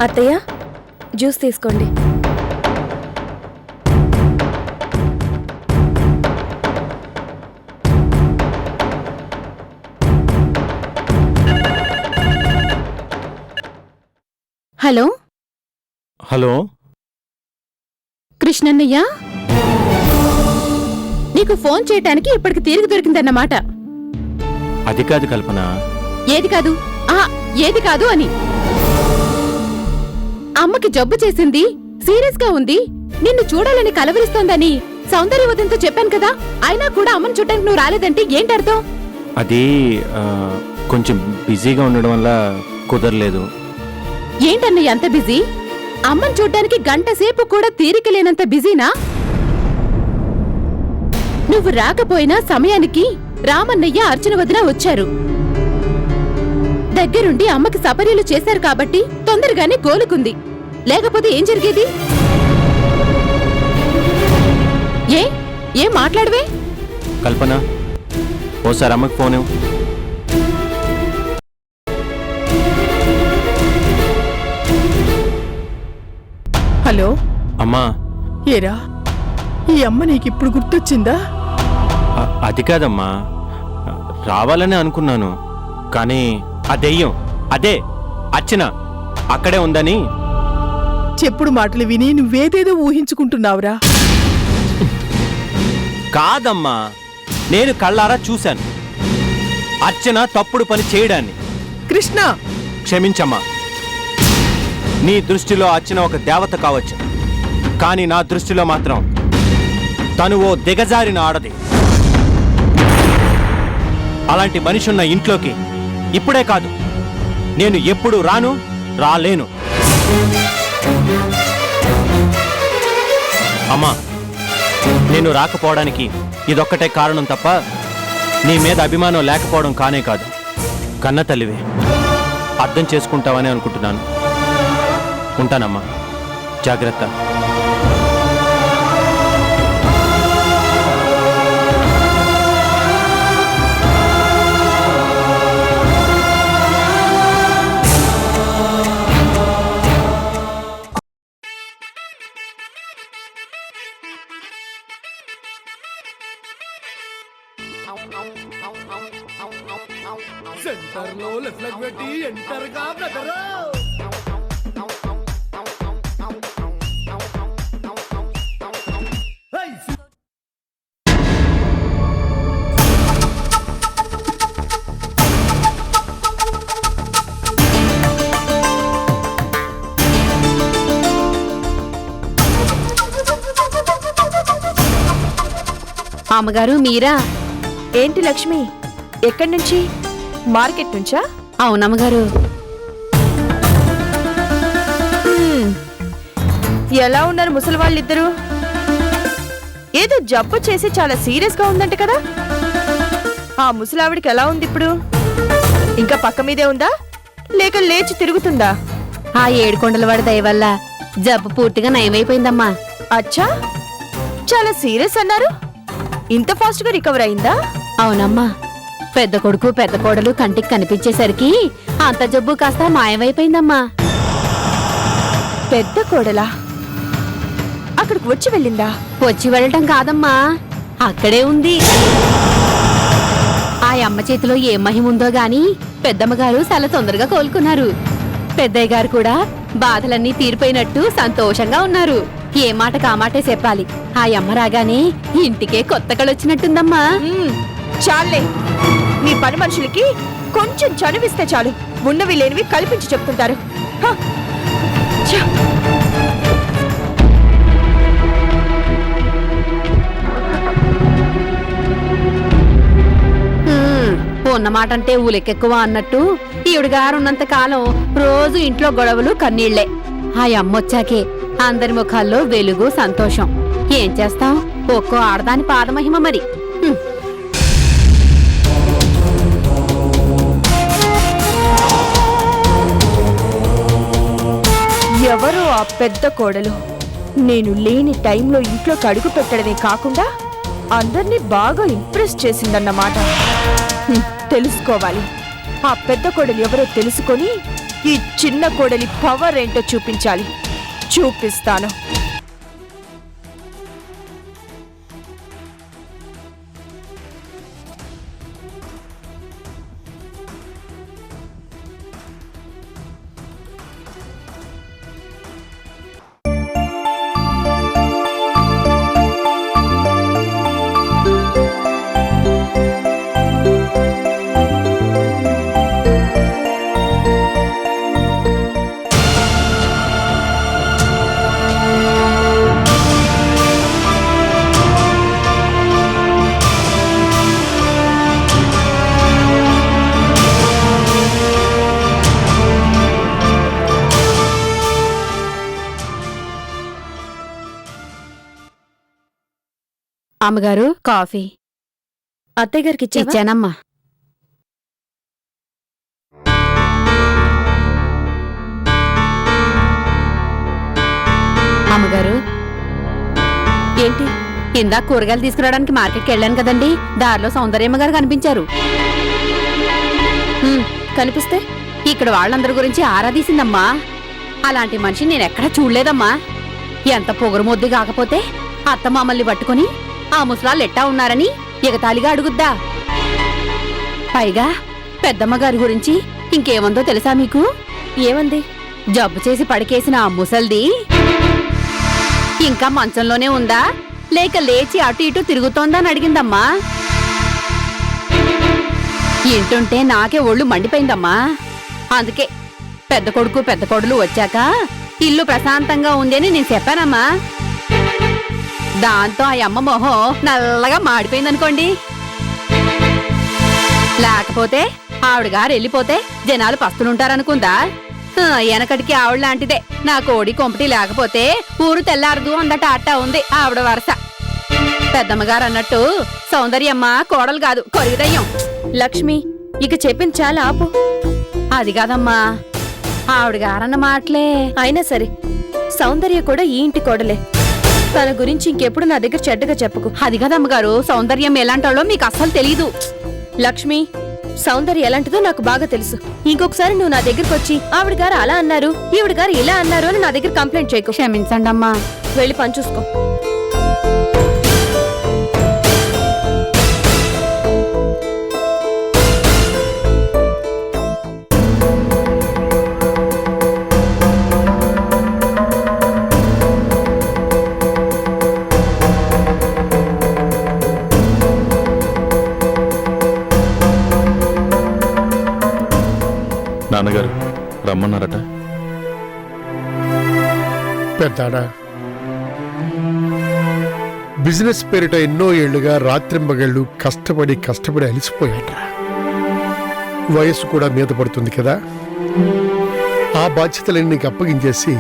అత్తయ్య, జ్యూస్ తీసుకోండి. Hello hello కృష్ణన్నయ్య, నీకు ఫోన్ చేయటానికి ఇప్పటికి తీరిక దొరికిందన్నమాట. అది కాదు కల్పన. ఏది కాదు? ఏది కాదు అని. అమ్మకి జబ్బు చేసింది, సీరియస్ గా ఉంది, నిన్ను చూడాలని కలవరిస్తోందని సౌందర్యవతంతో చెప్పాను కదా. అయినా కూడా అమ్మని చూడటానికి నువ్వు రాలేదంటే ఏంటర్థం? అది కొంచెం బిజీగా ఉండడం వల్ల కుదరలేదు. ఏంటన్నయ్య అంత బిజీ? అమ్మని చూడ్డానికి గంట సేపు కూడా తీరిక లేనంత బిజీనా? నువ్వు రాకపోయినా సమయానికి రామన్నయ్య, అర్చన వదిన వచ్చారు. దగ్గరుండి అమ్మకి సపర్యలు చేశారు కాబట్టి తొందరగానే కోలుకుంది. లేకపోతే ఏం జరిగేది? ఏం మాట్లాడవే? కల్పన, ఓసారి అమ్మకి ఫోన్. హలో అమ్మా. ఏరా, ఈ అమ్మ నీకిప్పుడు గుర్తొచ్చిందా? అది కాదమ్మా, రావాలని అనుకున్నాను, కానీ ఆ దెయ్యం, అదే అర్చన అక్కడే ఉందని. చెప్పుడు మాటలు విని నువ్వేదేదో ఊహించుకుంటున్నావురా. కాదమ్మా, నేను కళ్ళారా చూశాను అర్చన తప్పుడు పని చేయడాన్ని. కృష్ణ, క్షమించమ్మా. నీ దృష్టిలో అర్చన ఒక దేవత కావచ్చు, కానీ నా దృష్టిలో మాత్రం తను ఓ దిగజారిన ఆడది. అలాంటి మనిషి ఉన్న ఇంట్లోకి ఇప్పుడే కాదు, నేను ఎప్పుడు రాను, రాలేను. అమ్మా, నేను రాకపోవడానికి ఇదొక్కటే కారణం తప్ప నీ మీద అభిమానం లేకపోవడం కానే కాదు. కన్న తల్లివే, అర్థం చేసుకుంటావని అనుకుంటున్నాను. ఉంటానమ్మా, జాగ్రత్త. సెంటర్లో లెఫ్ట్ పెట్టి ఎంటర్ గా బ్రదర్. అమ్మగారు మీరా? ఏంటి లక్ష్మి, ఎక్కడి నుంచి? మార్కెట్ నుంచా? అవునమ్మగారు. ఎలా ఉన్నారు ముసలి వాళ్ళిద్దరూ? ఏదో జబ్బు చేసి చాలా సీరియస్ గా ఉందంట కదా. ఆ ముసలావిడికి ఎలా ఉంది ఇప్పుడు? ఇంకా పక్క మీదే ఉందా, లేక లేచి తిరుగుతుందా? ఆ ఏడుకొండలవాడి దయ వల్ల జబ్బు పూర్తిగా నయమైపోయిందమ్మా. అచ్చా, చాలా సీరియస్ అన్నారు. ఇంత ఫాస్ట్ గా రికవర్ అయిందా? అవునమ్మా, పెద్ద కొడుకు పెద్ద కోడలు కంటికి కనిపించేసరికి అంత జబ్బు కాస్త మాయమైపోయిందమ్మా. పెద్ద కోడలా అక్కడికి వచ్చి వెళ్ళిందా? వచ్చి వెళ్ళటం కాదమ్మా, అక్కడే ఉంది. ఆ అమ్మ చేతిలో ఏం మహిముందో గాని పెద్దమ్మగారు చాలా తొందరగా కోలుకున్నారు. పెద్దయ్య గారు కూడా బాధలన్నీ తీరిపోయినట్టు సంతోషంగా ఉన్నారు. ఏ మాట కామాటే చెప్పాలి, ఆ అమ్మ రాగానే ఇంటికే కొత్త కళొచ్చినట్టుందమ్మా. చాలే, మీ పని మనుషులకి కొంచెం చనువిస్తే చాలు, ఉన్నవి లేనివి కల్పించి చెప్తుంటారు. ఉన్నమాటంటే ఊలెక్కెక్కువ అన్నట్టు ఈవిడగారున్నంత కాలం రోజు ఇంట్లో గొడవలు కన్నీళ్లే. ఆ అమ్మొచ్చాకే అందరి ముఖాల్లో వెలుగు సంతోషం. ఏం చేస్తాం, ఒక్కో ఆడదాని పాదమహిమ మరి. ఎవరో ఆ పెద్ద కోడలు నేను లేని టైంలో ఇంట్లోకి అడుగు పెట్టడమే కాకుండా అందర్నీ బాగా ఇంప్రెస్ చేసిందన్నమాట. తెలుసుకోవాలి, ఆ పెద్ద కోడలు ఎవరో తెలుసుకొని ఈ చిన్న కోడలి పవర్ ఏంటో చూపించాలి. చూపిస్తాను. అమ్మగారు కాఫీ. అత్తయ్య గారికి ఇచ్చానమ్మా. అమ్మగారు ఏంటి? ఇందాక కూరగాయలు తీసుకురావడానికి మార్కెట్కి వెళ్ళాను కదండి, దారిలో సౌందర్యమ్మ గారు కనిపించారు. కనిపిస్తే ఇక్కడ వాళ్ళందరి గురించి ఆరాధీసిందమ్మా. అలాంటి మనిషి నేనెక్కడా చూడలేదమ్మా. ఎంత పొగరు మొద్దు కాకపోతే అత్త మామల్ని పట్టుకుని ఆ ముసలాళ్ళు ఎట్టా ఉన్నారని ఎగతాళిగా అడుగుద్దా? పైగా పెద్దమ్మ గారి గురించి ఇంకేమందో తెలుసా మీకు? ఏమంది? జబ్బు చేసి పడికేసిన ఆ ముసల్ది ఇంకా మంచంలోనే ఉందా, లేక లేచి అటు ఇటు తిరుగుతోందా అని అడిగిందమ్మా. ఏంటుంటే నాకే ఒళ్ళు మండిపోయిందమ్మా. అందుకే పెద్ద కొడుకు పెద్ద కోడలు వచ్చాక ఇల్లు ప్రశాంతంగా ఉంది అని నేను చెప్పానమ్మా. దాంతో ఆ అమ్మ మొహం నల్లగా మాడిపోయిందనుకోండి. లేకపోతే ఆవిడగారు వెళ్ళిపోతే జనాలు పస్తులుంటారనుకుందా? వెనకటికి ఆవిడ లాంటిదే. నా కోడి కొంపటి లేకపోతే ఊరు తెల్లారదు అందట అట్టా ఉంది ఆవిడ వరస. పెద్దమ్మగారు అన్నట్టు సౌందర్యమ్మ కోడలు కాదు, కొరిదయ్యం. లక్ష్మి, ఇక చెప్పింది చాలా ఆపు. అది కాదమ్మా, ఆవిడగారన్న మాటలే. అయినా సరే సౌందర్య కూడా ఈ ఇంటి కోడలే. తన గురించి ఇంకెప్పుడు నా దగ్గర చెడ్డగా చెప్పుకు. అది కదమ్మగారు, సౌందర్యం ఎలాంటోళ్ళో మీకు అస్సలు తెలీదు. లక్ష్మి, సౌందర్య ఎలాంటిదో నాకు బాగా తెలుసు. ఇంకొకసారి నువ్వు నా దగ్గరకు వచ్చి ఆవిడ గారు అలా అన్నారు, ఈవిడ గారు ఇలా అన్నారు అని నా దగ్గర కంప్లైంట్ చేయకు. క్షమించండి అమ్మా. వెళ్ళి పని చూసుకో. నాన్నగారు రమ్మన్నారట. పెద్దాడా, బిజినెస్ పేరిట ఎన్నో ఏళ్లుగా రాత్రింబగళ్ళు కష్టపడి అలిసిపోయాట. వయస్సు కూడా మీద పడుతుంది కదా. ఆ బాధ్యతలన్నీ నీకు అప్పగించేసి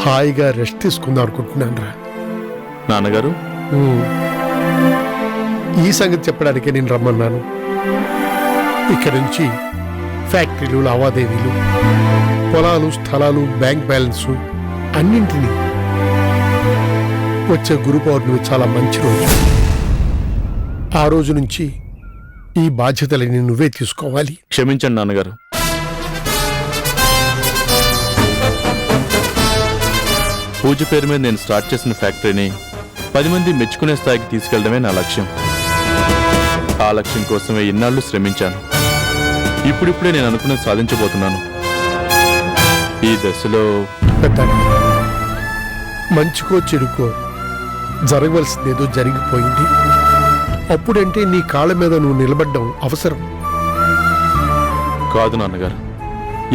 హాయిగా రెస్ట్ తీసుకుందాం అనుకుంటున్నాను రా. నాన్నగారు ఈ సంగతి చెప్పడానికే నేను రమ్మన్నాను. ఇక్కడి నుంచి ఫ్యాక్టరీలు, లావాదేవీలు, పొలాలు, స్థలాలు, బ్యాంక్ బ్యాలెన్సు అన్నింటినీ వచ్చే గురు పౌర్ణమి చాలా మంచి రోజు. ఆ రోజు నుంచి ఈ బాధ్యతలని నువ్వే తీసుకోవాలి. క్షమించండి నాన్నగారు. పూజ పేరు మీద నేను స్టార్ట్ చేసిన ఫ్యాక్టరీని 10 మంది మెచ్చుకునే స్థాయికి తీసుకెళ్లడమే నా లక్ష్యం. ఆ లక్ష్యం కోసమే ఇన్నాళ్ళు శ్రమించాను. ఇప్పుడిప్పుడే నేను అనుకున్నది సాధించబోతున్నాను. ఈ దశలో పెద్ద మంచికో చెడుకో జరగవలసిందేదో జరిగిపోయింది. అప్పుడంటే నీ కాళ్ళ మీద నువ్వు నిలబడ్డం అవసరం. కాదు నాన్నగారు,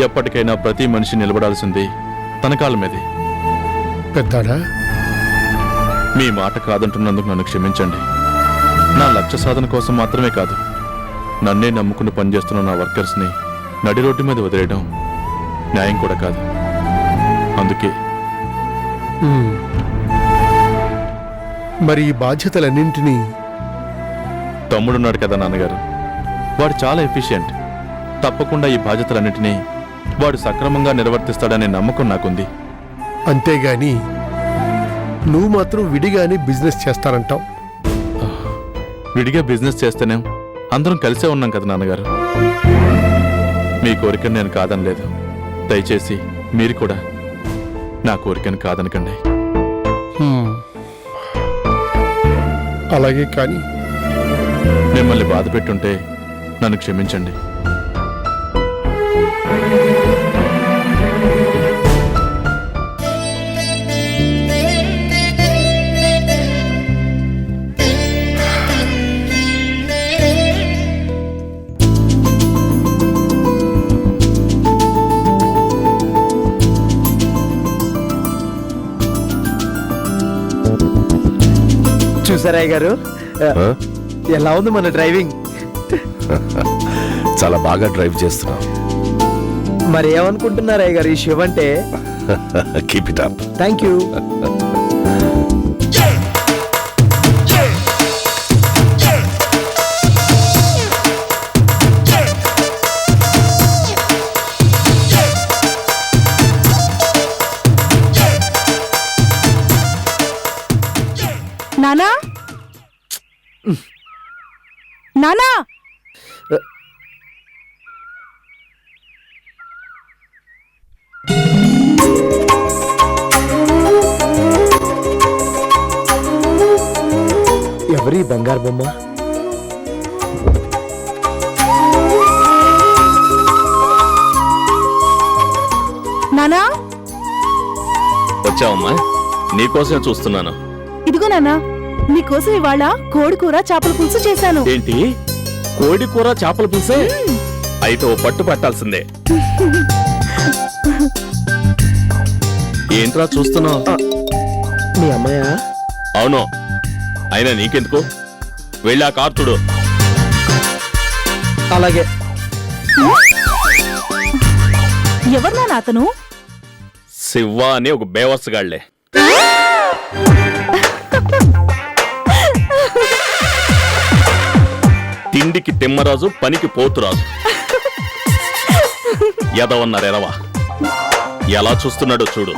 ఎప్పటికైనా ప్రతి మనిషి నిలబడాల్సింది తన కాళ్ళ మీదే. పెద్దాడా, మీ మాట కాదంటున్నందుకు నన్ను క్షమించండి. నా లక్ష్య సాధన కోసం మాత్రమే కాదు, నన్నే నమ్ముకుని పనిచేస్తున్న నా వర్కర్స్ని నడి రోడ్డు మీద వదిలేయడం న్యాయం కూడా కాదు. అందుకే మరి ఈ బాధ్యతలన్నింటినీ తమ్ముడున్నాడు కదా నాన్నగారు, వాడు చాలా ఎఫిషియెంట్. తప్పకుండా ఈ బాధ్యతలన్నింటినీ వాడు సక్రమంగా నిర్వర్తిస్తాడనే నమ్మకం నాకుంది. అంతేగాని నువ్వు మాత్రం విడిగానే బిజినెస్ చేస్తానంటావు. విడిగా బిజినెస్ చేస్తేనే అందరం కలిసే ఉన్నాం కదా నాన్నగారు. మీ కోరికను నేను కాదనలేదు. దయచేసి మీరు కూడా నా కోరికను కాదనకండి. అలాగే కానీ మిమ్మల్ని బాధ పెట్టుంటే నన్ను క్షమించండి. చూసారా గారు ఎలా ఉంది మన డ్రైవింగ్? చాలా బాగా డ్రైవ్ చేస్తున్నావు. మరి ఏమనుకుంటున్నారు అయ్య గారు ఈ శివ్ అంటే? Keep it up. Thank you. నానా నానా ఎవరి బంగారు బొమ్మ? నానా వచ్చావమ్మా, నీకోసమే చూస్తున్నాను. ఇదిగో నానా, నీకోసం ఇవాళ కోడి కూర చేపల పులుసు చేశాను. ఏంటి, కోడి కూర చేపల పులుసే? అయితే ఓ పట్టు పట్టాల్సిందే. ఏంట్రా చూస్తున్నావు? మీ అమ్మాయా? అవును, అయినా నీకెందుకు? వెళ్ళా కార్తుడు. అలాగే. ఎవరు నాన్న అతను? శివ అని ఒక బేవర్స్గాళ్లే. తిండికి తిమ్మరాజు, పనికి పోతురాజు. ఎదవన్నారు ఎదవా, ఎలా చూస్తున్నాడో చూడు.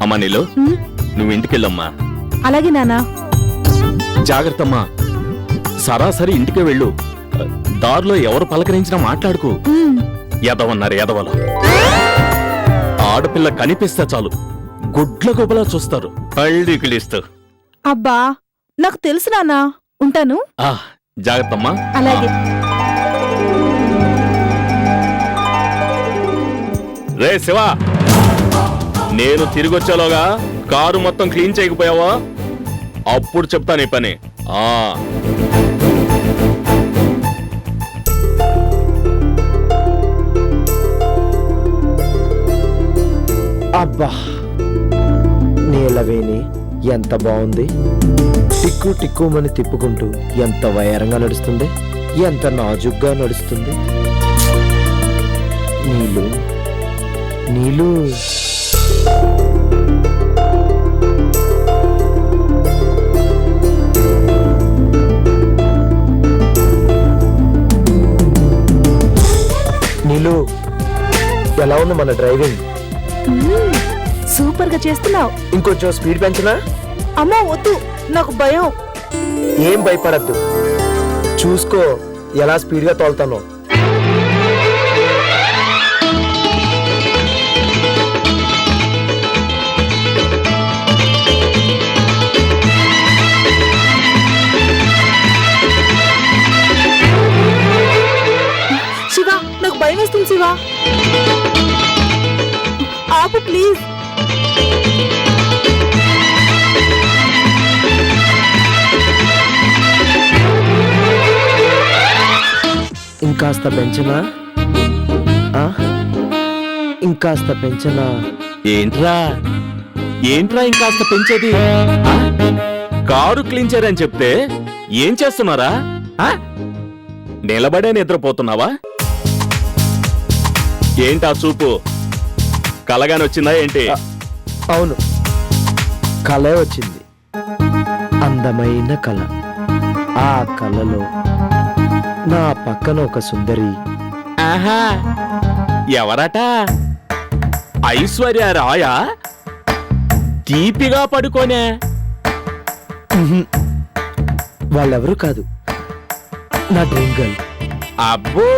అమ్మా నీళ్ళు, నువ్వు ఇంటికెళ్ళమ్మా. అలాగే నానా. జాగ్రత్తమ్మా, సరాసరి ఇంటికే వెళ్ళు. దారిలో ఎవరు పలకరించినా మాట్లాడుకో. ఎదవన్నారు ఎదవలు. ఆడపిల్ల కనిపిస్తే చాలు గుడ్ల గొప్పలా చూస్తారు, కళ్ళు కిలిస్తూ. అబ్బా, నాకు తెలుసు నాన్నా. ఉంటాను. జాగ్రత్తమ్మా. అలాగే. రే శివా, నేను తిరిగొచ్చేలోగా కారు మొత్తం క్లీన్ చేయకపోయావా? అప్పుడు చెప్తాను ఈ పని. అబ్బా, నీలవేణి ఎంత బాగుంది. టిక్కు టిక్కుమని తిప్పుకుంటూ ఎంత వయరంగా నడుస్తుంది, ఎంత నాజుగ్గా నడుస్తుంది. నీలు నీలు నీలు, ఎలా ఉంది మన డ్రైవింగ్? సూపర్ గా చేస్తున్నావు. ఇంకొంచెం స్పీడ్ పెంచనా? అమ్మో వద్దు, నాకు భయం. ఏం భయపడద్దు, చూసుకో ఎలా స్పీడ్ గా తోలుతానో. శివ, నాకు భయం వేస్తుంది. శివ ఆపు ప్లీజ్. ఇంకాస్త పెంచనా? ఇంకాస్త పెంచనా? ఏంట్రా ఇంకాస్త పెంచేది? కారు క్లీన్ చేయరని చెప్తే ఏం చేస్తున్నారా? నిలబడే నిద్రపోతున్నావా? ఏంటా చూపు, కలగాని వచ్చిందా ఏంటి? అవును, కలే వచ్చింది. అందమైన కళ. ఆ కళలో నా పక్కన ఒక సుందరి. ఆహా, ఎవరట? ఐశ్వర్య రాయా? తీపిగా పడుకోనే. వాళ్ళెవరూ కాదు, నా డ్రీమ్ గర్ల్. అబ్బో,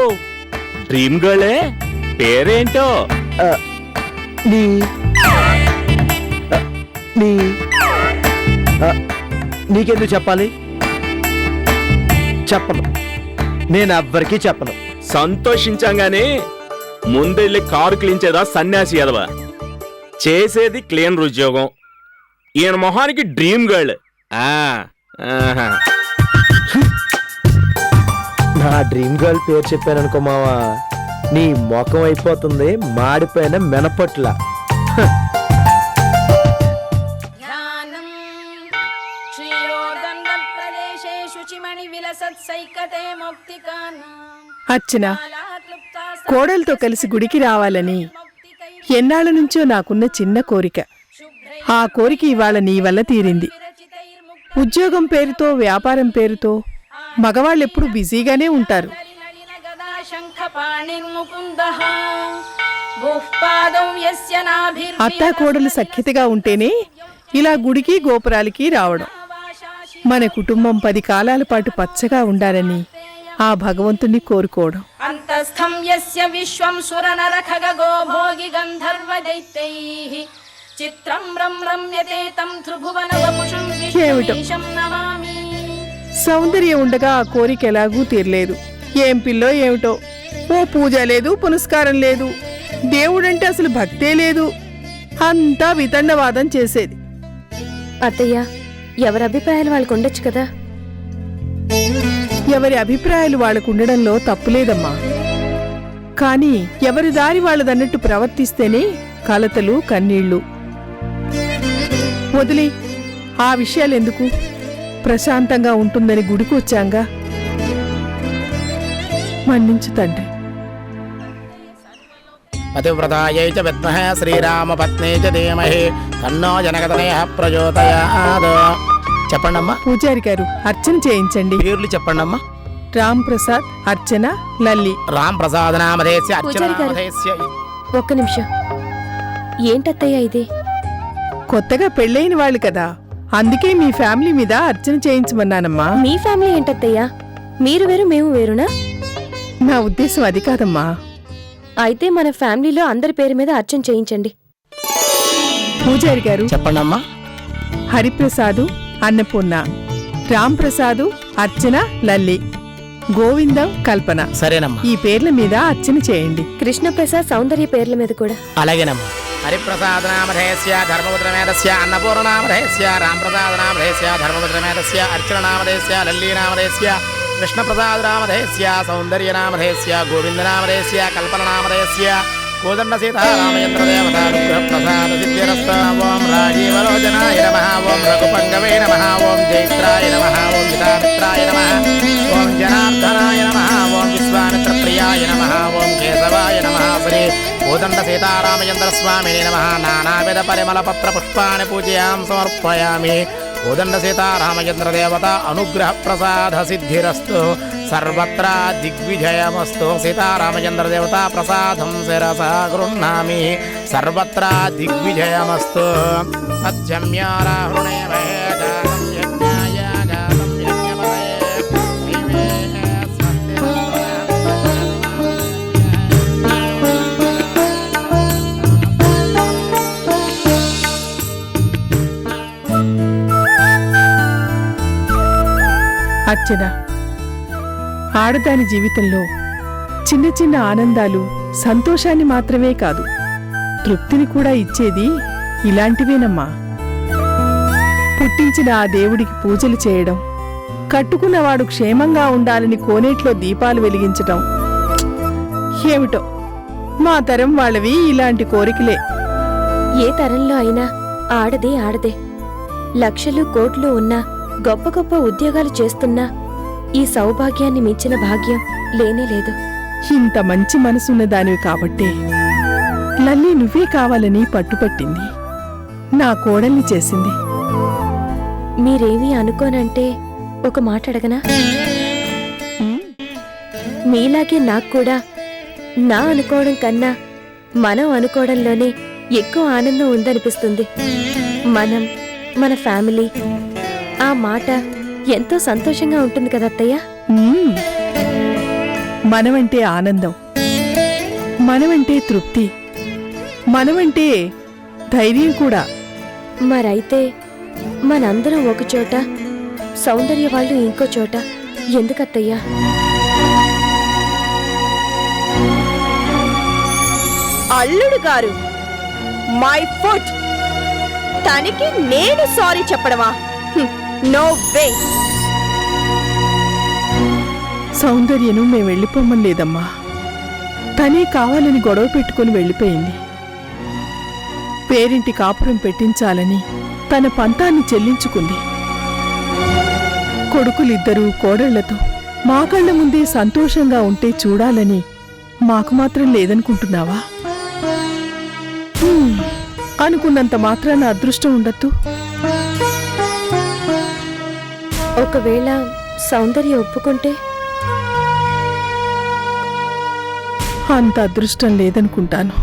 డ్రీమ్ గర్లే పేరేంటో? నీ నీ నీకెందుకు చెప్పాలి? చెప్పను, నేను ఎవ్వరికీ చెప్పను. సంతోషించంగానే ముందెళ్ళి కారు క్లీన్ చేదా సన్యాసి ఎదవా. చేసేది క్లీనర్ ఉద్యోగం. ఈయన మొహానికి డ్రీమ్ గర్ల్. ఆహా. నా డ్రీమ్ గర్ల్ పేరు చెప్పాననుకో మావా, నీ ముఖం అయిపోతుంది మాడిపోయిన మెనపట్ల. అర్చన, కోడలతో కలిసి గుడికి రావాలని ఎన్నాళ్ళ నుంచో నాకున్న చిన్న కోరిక. ఆ కోరిక ఇవాళ నీ వల్ల తీరింది. ఉద్యోగం పేరుతో, వ్యాపారం పేరుతో మగవాళ్ళెప్పుడు బిజీగానే ఉంటారు. అత్తా కోడలు సఖ్యతగా ఉంటేనే ఇలా గుడికి గోపురాలకి రావడం. మన కుటుంబం 10 కాలాల పాటు పచ్చగా ఉండాలని ఆ భగవంతుణ్ణి కోరుకోవడం. అంతస్థం యస్య విశ్వం సురనర ఖగో భోగి గంధర్వ దైత్యైః చిత్రం రమ్యతే తం త్రిభువన వపుషం విశ్వం నమామి. సౌందర్యం ఉండగా ఆ కోరిక ఎలాగూ తీరలేదు. ఏం పిల్లో ఏమిటో, ఓ పూజ లేదు, పునస్కారం లేదు, దేవుడంటే అసలు భక్తే లేదు. అంతా వితండవాదం చేసేది. అత్తయ్య, ఎవరి అభిప్రాయాలు వాళ్ళకు ఉండొచ్చు కదా. ఎవరి అభిప్రాయాలు వాళ్ళకు ఉండడంలో తప్పులేదమ్మా. కానీ ఎవరి దారి వాళ్ళదన్నట్టు ప్రవర్తిస్తేనే కలతలు, కన్నీళ్లు. వదిలి ఆ విషయాలెందుకు, ప్రశాంతంగా ఉంటుందని గుడికి వచ్చాంగా. మన్నించు తండ్రి. పతివ్రతాయై చ విద్మహే శ్రీరామపత్నే చ ధీమహి తన్నో జనకతనయః ప్రచోదయాత్. చెప్పండమ్మా. పూజారి గారు, అర్చన చేయించండి. పేర్లు చెప్పండమ్మా. రామ్ ప్రసాద్, అర్చన, లల్లి. రామ్ ప్రసాద్ నామధేయస్య అర్చన పూజారి గారు. నామధేయస్య. ఒక్క నిమిషం. ఏంటత్తయ్య ఇది? కొత్తగా పెళ్ళైన వాళ్ళు కదా, అందుకే మీ ఫ్యామిలీ మీద అర్చన చేయించమన్నానమ్మా. మీ ఫ్యామిలీ ఏంటత్తయ్య? మీరు వేరు, మేము వేరునా? నా ఉద్దేశం అది కాదమ్మా. అయితే మన ఫ్యామిలీలో అందరి పేరు మీద అర్చన చేయించండి. పూజారి గారు, చెప్పండమ్మా. హరిప్రసాదు, అన్నపూర్ణ, రాంప్రసాదు, అర్చన, లల్లి, గోవిందం, కల్పన. సరేనమ్మా. ఈ పేర్ల మీద అర్చన చేయండి. కృష్ణప్రసాద్, సౌందర్య పేర్ల మీద కూడా. అలాగేనమ్మా. హరిప్రసాద్ నామధేయస్య ధర్మపుత్రమేధస్య అన్నపూర్ణ నామధేయస్య రాంప్రసాద్ నామధేయస్య ధర్మపుత్రమేధస్య అర్చన నామధేయస్య లల్లీ నామధేయస్య కృష్ణప్రసాద్ నామధేయస్య సౌందర్య నామధేయస్య గోవింద నామధేయస్య కల్పన నామధేయస్య కోదండ సీతారామచంద్ర దేవతానుగ్రహ ప్రసాద సిద్ధిరస్తు. ఓం రాజీవలోచనాయ నమః. ఓం రఘుపంగవే నమః. ఓం జైత్రాయ నమః. ఓం జితామిత్రాయ నమః. ఓం జనార్దనాయ నమః. ఓం విశ్వామిత్ర ప్రియాయ నమః. ఓం కేశవాయ నమః. శ్రీ కోదండ సీతారామచంద్ర స్వామినే నమః. నానావిధ పరిమళ పత్ర పుష్పాన్ని పూజయాం సమర్పయామి. కోదండ సీతారామచంద్ర దేవత అనుగ్రహ ప్రసాద సిద్ధిరస్తు. సర్వత్రా దిగ్విజయమస్తు. సీతారామచంద్ర దేవత ప్రసాదం శిరసా గృహ్ణామి. సర్వత్రా దిగ్విజయమస్తు. సత్యమ్యారాహృణే మహేజాతం యజ్ఞాయ జాతం యజ్ఞపదయే దివే అర్చన, ఆడదాని జీవితంలో చిన్న చిన్న ఆనందాలు, సంతోషాన్ని మాత్రమే కాదు, తృప్తిని కూడా ఇచ్చేది ఇలాంటివేనమ్మా. పుట్టించిన ఆ దేవుడికి పూజలు చేయడం, కట్టుకున్నవాడు క్షేమంగా ఉండాలని కోనేట్లో దీపాలు వెలిగించటం. ఏమిటో మా తరం వాళ్ళవి ఇలాంటి కోరికలే. ఏ తరంలో అయినా ఆడదే ఆడదే. లక్షలు కోట్లు ఉన్నా, గొప్ప గొప్ప ఉద్యోగాలు చేస్తున్నా ఈ సౌభాగ్యాన్ని మించిన భాగ్యం లేనేలేదు. ఇంత మంచి మనసున్న దానివి కాబట్టే లల్లి నువ్వే కావాలని పట్టుపట్టింది, నా కోడల్ని చేసింది. మీరేమీ అనుకోనంటే ఒక మాట అడగనా? మీలాగే నాకు కూడా నా అనుకోవడం కన్నా మనం అనుకోవడంలోనే ఎక్కువ ఆనందం ఉందనిపిస్తుంది. మనం, మన ఫ్యామిలీ, ఆ మాట ఎంతో సంతోషంగా ఉంటుంది కదా అత్తయ్య. మనమంటే ఆనందం, మనమంటే తృప్తి, మనమంటే ధైర్యం కూడా. మరైతే మనందరం ఒక చోట, సౌందర్య వాళ్ళు ఇంకో చోట ఎందుకత్తయ్యా? అల్లుడు గారు, మై ఫుట్! తనకి నేను సారీ చెప్పడమా? No way! సౌందర్యను మేము వెళ్ళిపోమని లేదమ్మా. తనే కావాలని గొడవ పెట్టుకుని వెళ్ళిపోయింది. పేరింటి కాపురం పెట్టించాలని తన పంతాన్ని చెల్లించుకుంది. కొడుకులిద్దరూ కోడళ్లతో మా కళ్ళ ముందే సంతోషంగా ఉంటే చూడాలని మాకు మాత్రం లేదనుకుంటున్నావా? అనుకున్నంత మాత్రాన అదృష్టం ఉండద్దు. ఒకవేళ సౌందర్య ఒప్పుకుంటే? అంత అదృష్టం లేదనుకుంటాను.